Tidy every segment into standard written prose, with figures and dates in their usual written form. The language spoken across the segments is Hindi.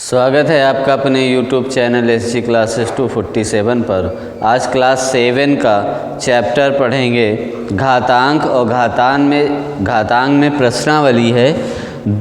स्वागत है आपका अपने YouTube चैनल SG क्लासेस 247 पर। आज क्लास 7 का चैप्टर पढ़ेंगे घातांक और घातांक में प्रश्नावली है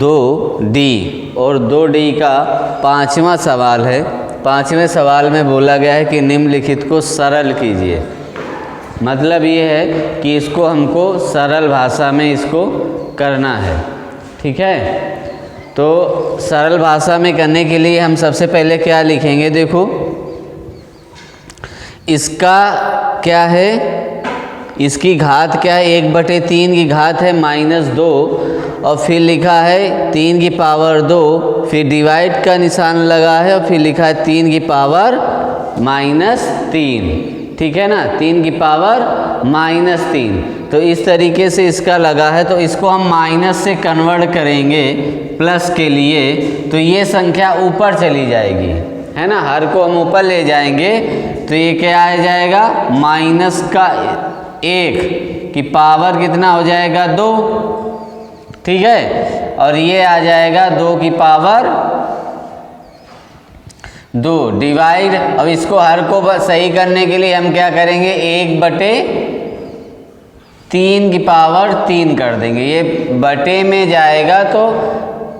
2D और 2D का 5वां सवाल है। 5वें सवाल में बोला गया है कि निम्नलिखित को सरल कीजिए। मतलब ये है कि इसको हमको सरल भाषा में इसको करना है, ठीक है। तो सरल भाषा में करने के लिए हम सबसे पहले क्या लिखेंगे, देखो इसका क्या है, इसकी घात क्या है, 1/3 की घात है -2 और फिर लिखा है 3 की पावर 2, फिर डिवाइड का निशान लगा है और फिर लिखा है 3 की पावर -3, ठीक है ना, 3 की पावर -3। तो इस तरीके से इसका लगा है, तो इसको हम माइनस से कन्वर्ट करेंगे प्लस के लिए, तो ये संख्या ऊपर चली जाएगी, है ना। हर को हम ऊपर ले जाएंगे तो ये क्या आ जाएगा, -1 की पावर कितना हो जाएगा 2, ठीक है। और ये आ जाएगा 2 की पावर 2 डिवाइड। अब इसको हर को सही करने के लिए हम क्या करेंगे, 1/3 की पावर 3 कर देंगे। ये बटे में जाएगा तो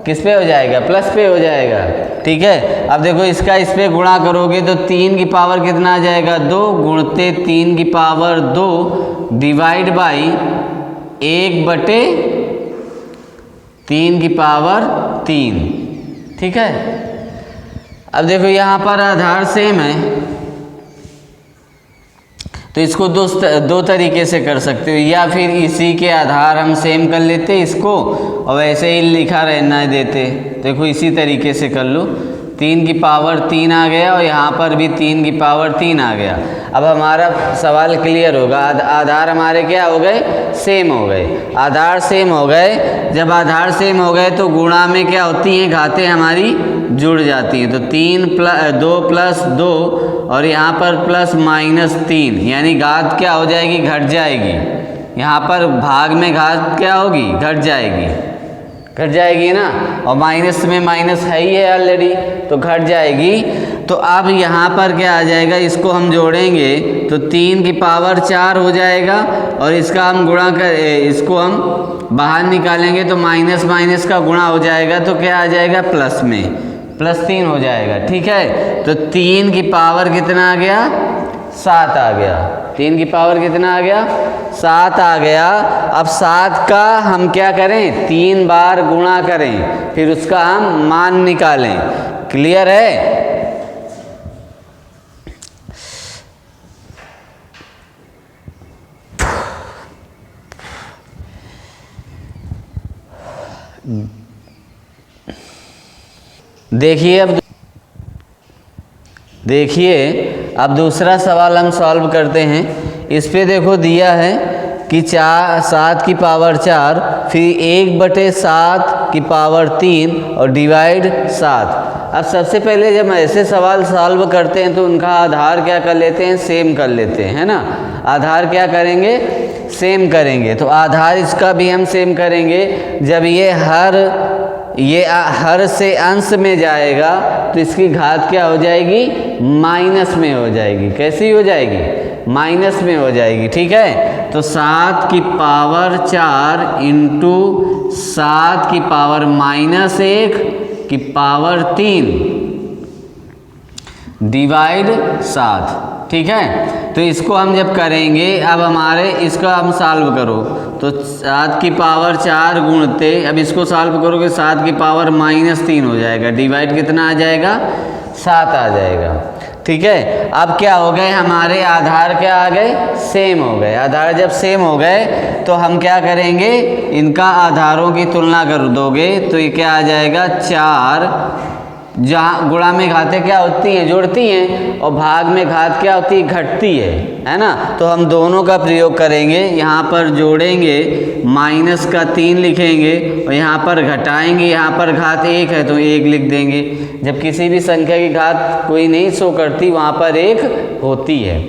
किस पे हो जाएगा, प्लस पे हो जाएगा, ठीक है। अब देखो इसका इस पे गुणा करोगे तो 3 की पावर कितना आ जाएगा 2 गुणते 3 की पावर 2 डिवाइड बाई 1/3 की पावर 3, ठीक है। अब देखो यहाँ पर आधार सेम है तो इसको दो तरीके से कर सकते हो, या फिर इसी के आधार हम सेम कर लेते इसको और वैसे ही लिखा रहना देते। देखो इसी तरीके से कर लो, 3 की पावर 3 आ गया और यहाँ पर भी 3 की पावर 3 आ गया। अब हमारा सवाल क्लियर होगा। आधार हमारे क्या हो गए, सेम हो गए। आधार सेम हो गए, जब आधार सेम हो गए तो गुणा में क्या होती हैं, घातें हमारी जुड़ जाती हैं। तो 2 + 2 और यहाँ पर +-3, यानी घात क्या हो जाएगी, घट जाएगी। यहाँ पर भाग में घात क्या होगी, घट जाएगी ना, और माइनस में माइनस है ही है ऑलरेडी, तो घट जाएगी। तो अब यहाँ पर क्या आ जाएगा, इसको हम जोड़ेंगे तो 3 की पावर 4 हो जाएगा और इसका हम गुणा इसको हम बाहर निकालेंगे तो माइनस माइनस का गुणा हो जाएगा, तो क्या आ जाएगा, प्लस में +3 हो जाएगा, ठीक है। तो 3 की पावर कितना आ गया, 7 आ गया। 3 की पावर कितना आ गया, 7 आ गया। अब 7 का हम क्या करें, 3 बार गुणा करें, फिर उसका हम मान निकालें। क्लियर है। देखिए अब दूसरा सवाल हम सॉल्व करते हैं। इस पे देखो दिया है कि 7 की पावर 4, फिर 1/7 की पावर 3 और डिवाइड 7। अब सबसे पहले जब ऐसे सवाल सॉल्व करते हैं तो उनका आधार क्या कर लेते हैं, सेम कर लेते हैं, है ना। आधार क्या करेंगे, सेम करेंगे। तो आधार इसका भी हम सेम करेंगे। जब ये हर से अंश में जाएगा तो इसकी घात क्या हो जाएगी, माइनस में हो जाएगी। कैसी हो जाएगी, माइनस में हो जाएगी, ठीक है। तो 7 की पावर 4 इंटू 7 की पावर -1 की पावर 3 डिवाइड 7, ठीक है। तो इसको हम जब करेंगे, अब हमारे इसका हम सॉल्व करो तो 7 की पावर 4 गुणते, अब इसको सॉल्व करोगे 7 की पावर -3 हो जाएगा, डिवाइड कितना आ जाएगा, 7 आ जाएगा, ठीक है। अब क्या हो गए, हमारे आधार क्या आ गए, सेम हो गए। आधार जब सेम हो गए तो हम क्या करेंगे, इनका आधारों की तुलना कर दोगे तो ये क्या आ जाएगा, 4, जहाँ गुणा में घातें क्या होती हैं, जुड़ती हैं, और भाग में घात क्या होती है, घटती है ना। तो हम दोनों का प्रयोग करेंगे, यहाँ पर जोड़ेंगे -3 लिखेंगे और यहाँ पर घटाएंगे, यहाँ पर घात 1 है तो 1 लिख देंगे। जब किसी भी संख्या की घात कोई नहीं शो करती, वहाँ पर 1 होती है,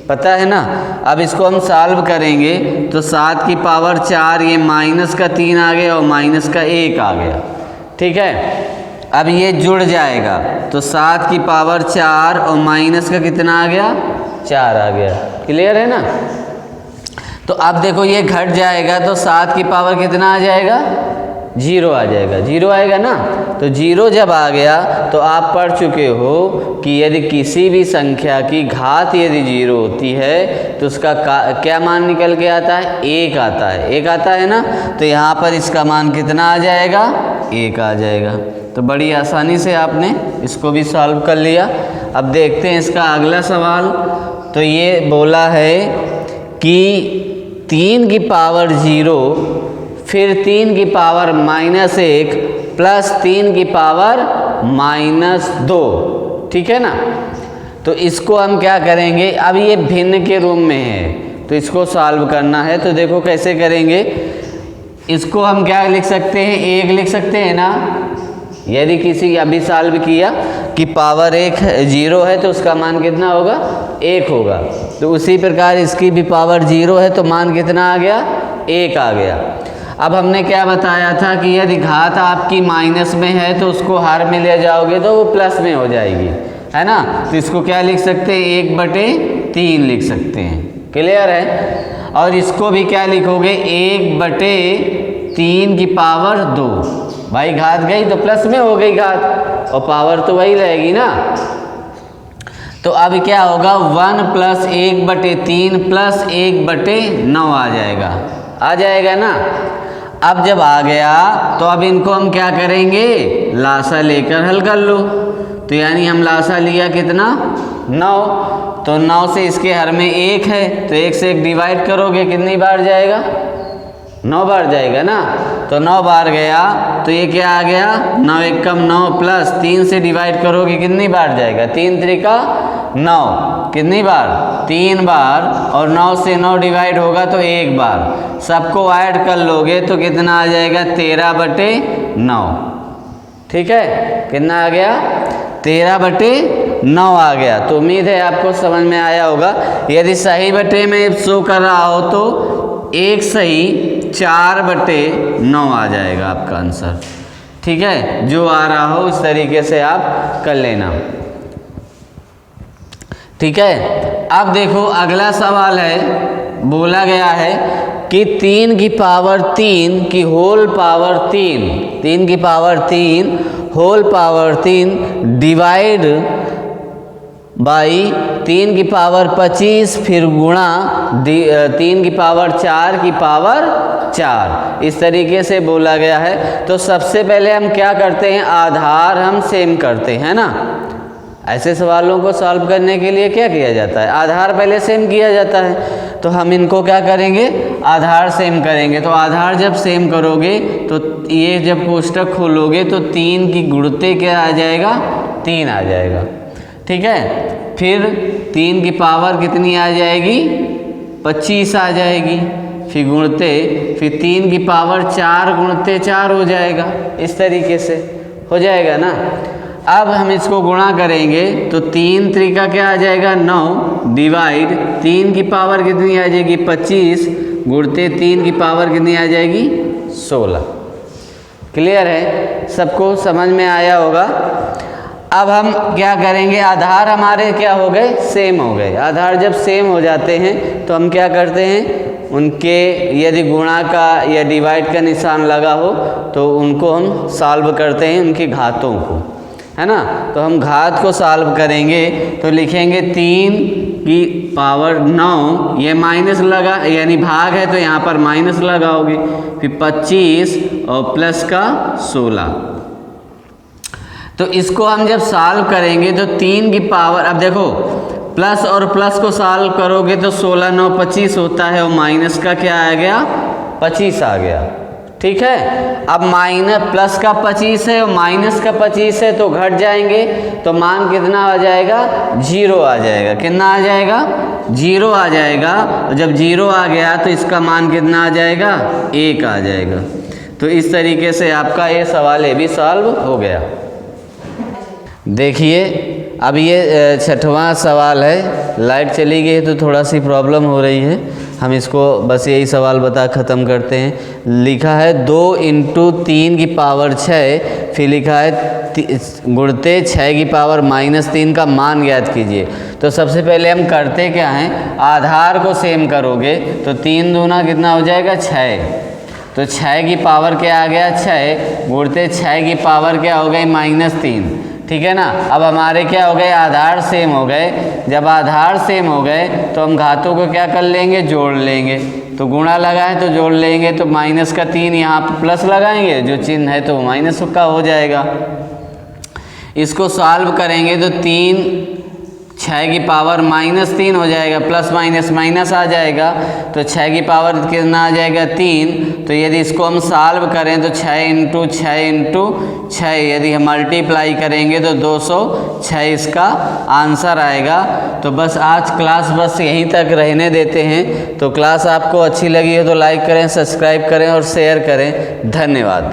पता है ना। अब इसको हम सॉल्व करेंगे तो 7 की पावर 4, ये -3 आ गया और -1 आ गया, ठीक है। अब ये जुड़ जाएगा तो 7 की पावर 4 और माइनस का कितना आ गया 4 आ गया। क्लियर है ना। तो अब देखो ये घट जाएगा तो 7 की पावर कितना आ जाएगा 0 आ जाएगा। 0 आएगा ना। तो 0 जब आ गया तो आप पढ़ चुके हो कि यदि किसी भी संख्या की घात यदि 0 होती है तो उसका क्या मान निकल के आता है 1 आता है। 1 आता है ना। तो यहाँ पर इसका मान कितना आ जाएगा 1 आ जाएगा। तो बड़ी आसानी से आपने इसको भी सॉल्व कर लिया। अब देखते हैं इसका अगला सवाल। तो ये बोला है कि 3 की पावर 0 फिर 3 की पावर -1 प्लस 3 की पावर -2, ठीक है ना। तो इसको हम क्या करेंगे, अब ये भिन्न के रूप में है तो इसको सॉल्व करना है। तो देखो कैसे करेंगे। इसको हम क्या लिख सकते हैं 1 लिख सकते हैं ना। यदि किसी अभी सॉल्व किया कि पावर 1 0 है तो उसका मान कितना होगा 1 होगा। तो उसी प्रकार इसकी भी पावर 0 है तो मान कितना आ गया 1 आ गया। अब हमने क्या बताया था कि यदि घात आपकी माइनस में है तो उसको हर में ले जाओगे तो वो प्लस में हो जाएगी, है ना। तो इसको क्या लिख सकते हैं 1/3 लिख सकते हैं। क्लियर है। और इसको भी क्या लिखोगे 1/3 की पावर 2। भाई घात गई तो प्लस में हो गई घात और पावर तो वही रहेगी ना। तो अब क्या होगा 1 + 1/3 प्लस 1/9 आ जाएगा। आ जाएगा ना। अब जब आ गया तो अब इनको हम क्या करेंगे लासा लेकर हल कर लो। तो यानी हम लासा लिया कितना 9। तो 9 से इसके हर में 1 है तो 1 से 1 डिवाइड करोगे कितनी बार जाएगा 9 बार जाएगा ना। तो 9 बार गया तो ये क्या आ गया 9 × 1 = 9 प्लस 3 से डिवाइड करोगे कितनी बार जाएगा 3 × 3 = 9 कितनी बार 3 बार। और 9 से 9 डिवाइड होगा तो 1 बार। सबको ऐड कर लोगे तो कितना आ जाएगा 13/9। ठीक है। कितना आ गया 13/9 आ गया। तो उम्मीद है आपको समझ में आया होगा। यदि सही बटे में शो कर रहा हो तो 1 सही 4/9 आ जाएगा आपका आंसर। ठीक है। जो आ रहा हो इस तरीके से आप कर लेना। ठीक है। अब देखो अगला सवाल है। बोला गया है कि 3 की पावर 3 की होल पावर 3 3 की power 3 whole power 3 divide by 3 की पावर 25 फिर गुणा 3 की पावर 4 की पावर 4 इस तरीके से बोला गया है। तो सबसे पहले हम क्या करते हैं आधार हम सेम करते हैं ना। ऐसे सवालों को सॉल्व करने के लिए क्या किया जाता है आधार पहले सेम किया जाता है। तो हम इनको क्या करेंगे आधार सेम करेंगे। तो आधार जब सेम करोगे तो ये जब कोष्टक खोलोगे तो 3 की गुणते क्या आ जाएगा 3 आ जाएगा। ठीक है। फिर 3 की पावर कितनी आ जाएगी 25 आ जाएगी। फिर गुणते फिर 3 की पावर 4 गुणते 4 हो जाएगा। इस तरीके से हो जाएगा ना। अब हम इसको गुणा करेंगे तो 3 × 3 क्या आ जाएगा 9 डिवाइड 3 की पावर कितनी आ जाएगी 25 गुणते 3 की पावर कितनी आ जाएगी 16। क्लियर है। सबको समझ में आया होगा। अब हम क्या करेंगे आधार हमारे क्या हो गए सेम हो गए। आधार जब सेम हो जाते हैं तो हम क्या करते हैं उनके यदि गुणा का या डिवाइड का निशान लगा हो तो उनको हम सॉल्व करते हैं उनकी घातों को, है ना। तो हम घात को सॉल्व करेंगे तो लिखेंगे 3 की पावर 9 ये माइनस लगा यानी भाग है तो यहाँ पर माइनस लगाओगे। फिर 25 और प्लस का 16। तो इसको हम जब सॉल्व करेंगे तो 3 की पावर अब देखो प्लस और प्लस को सॉल्व करोगे तो 16 9 25 होता है और माइनस का क्या आ गया 25 आ गया। ठीक है। अब माइनस प्लस का 25 है और माइनस का 25 है तो घट जाएंगे तो मान कितना आ जाएगा 0 आ जाएगा। कितना आ जाएगा 0 आ जाएगा। जब 0 आ गया तो इसका मान कितना आ जाएगा 1 आ जाएगा। तो इस तरीके से आपका ये सवाल ये भी सॉल्व हो गया। देखिए अब ये 6वां सवाल है। लाइट चली गई है तो थोड़ा सी प्रॉब्लम हो रही है। हम इसको बस यही सवाल बता ख़त्म करते हैं। लिखा है 2 × 3 की पावर 6 फिर लिखा है गुणते 6 की पावर -3 का मान ज्ञात कीजिए। तो सबसे पहले हम करते क्या हैं, आधार को सेम करोगे तो 3 दूना कितना हो जाएगा 6, तो 6 की पावर क्या आ गया 6, गुणते 6 की पावर क्या हो गई -3, ठीक है ना। अब हमारे क्या हो गए, आधार सेम हो गए। जब आधार सेम हो गए तो हम घातों को क्या कर लेंगे, जोड़ लेंगे। तो गुणा लगा है तो जोड़ लेंगे, तो -3 यहाँ पर प्लस लगाएंगे, जो चिन्ह है तो माइनस का हो जाएगा। इसको सॉल्व करेंगे तो 6 की पावर -3 हो जाएगा, प्लस माइनस माइनस आ जाएगा, तो 6 की पावर कितना आ जाएगा 3। तो यदि इसको हम सॉल्व करें तो 6 यदि हम मल्टीप्लाई करेंगे तो 206 इसका आंसर आएगा। तो बस आज क्लास बस यहीं तक रहने देते हैं। तो क्लास आपको अच्छी लगी हो तो लाइक करें, सब्सक्राइब करें और शेयर करें। धन्यवाद।